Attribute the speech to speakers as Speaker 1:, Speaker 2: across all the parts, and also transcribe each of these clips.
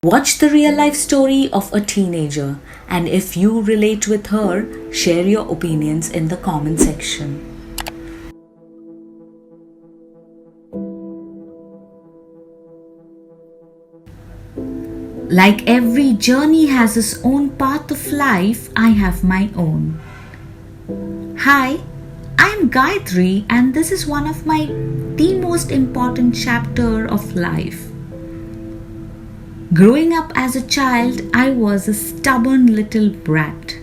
Speaker 1: Watch the real life story of a teenager, and if you relate with her, share your opinions in the comment section. Like every journey has its own path of life, I have my own. Hi, I'm Gayatri, and this is one of the most important chapter of life. Growing up as a child, I was a stubborn little brat.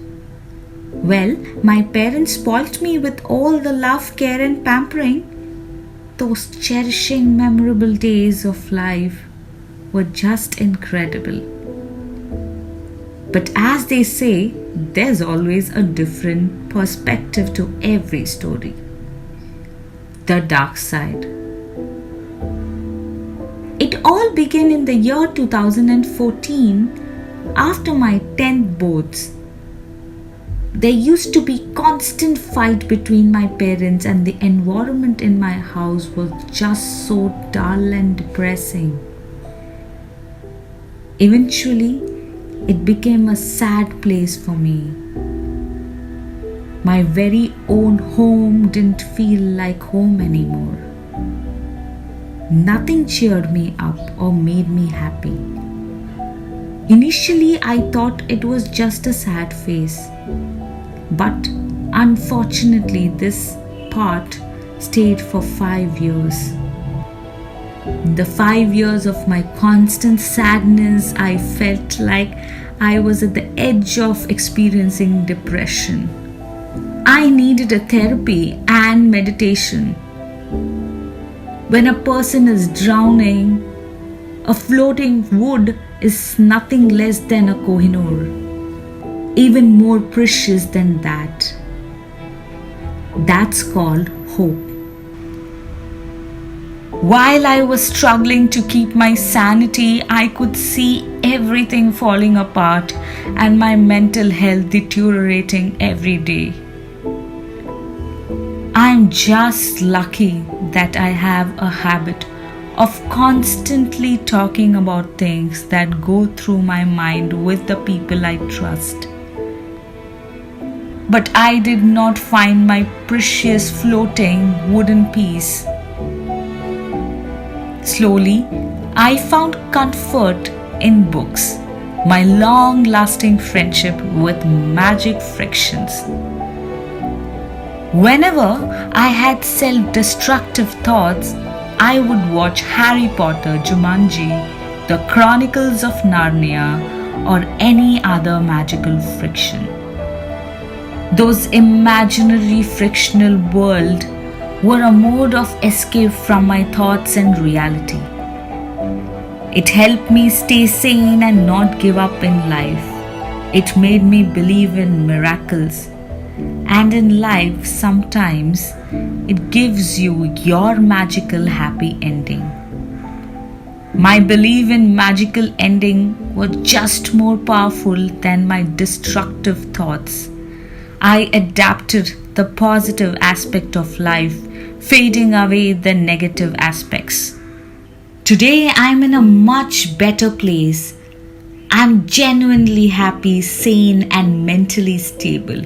Speaker 1: Well, my parents spoilt me with all the love, care, and pampering. Those cherishing, memorable days of life were just incredible. But as they say, there's always a different perspective to every story. The dark side. It all began in the year 2014 after my 10th boards. There used to be constant fight between my parents, and the environment in my house was just so dull and depressing. Eventually, it became a sad place for me. My very own home didn't feel like home anymore. Nothing cheered me up or made me happy. Initially, I thought it was just a sad phase. But unfortunately, this part stayed for 5 years. The 5 years of my constant sadness, I felt like I was at the edge of experiencing depression. I needed a therapy and meditation. When a person is drowning, a floating wood is nothing less than a Kohinoor, even more precious than that. That's called hope. While I was struggling to keep my sanity, I could see everything falling apart and my mental health deteriorating every day. I'm just lucky that I have a habit of constantly talking about things that go through my mind with the people I trust. But I did not find my precious floating wooden piece. Slowly, I found comfort in books, my long-lasting friendship with Magic Frictions. Whenever I had self-destructive thoughts, I would watch Harry Potter, Jumanji, The Chronicles of Narnia, or any other magical fiction. Those imaginary fictional worlds were a mode of escape from my thoughts and reality. It helped me stay sane and not give up in life. It made me believe in miracles. And in life, sometimes it gives you your magical happy ending. My belief in magical ending was just more powerful than my destructive thoughts. I adapted the positive aspect of life, fading away the negative aspects. Today, I'm in a much better place. I'm genuinely happy, sane, and mentally stable.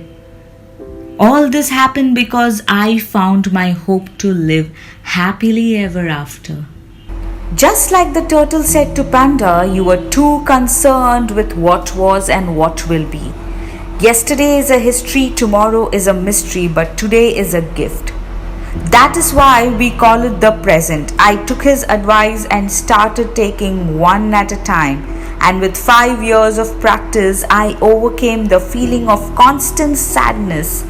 Speaker 1: All this happened because I found my hope to live happily ever after. Just like the turtle said to Panda, you were too concerned with what was and what will be. Yesterday is a history, tomorrow is a mystery, but today is a gift. That is why we call it the present. I took his advice and started taking one at a time. And with 5 years of practice, I overcame the feeling of constant sadness.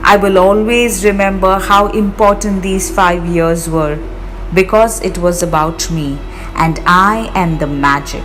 Speaker 1: I will always remember how important these 5 years were because it was about me, and I am the magic.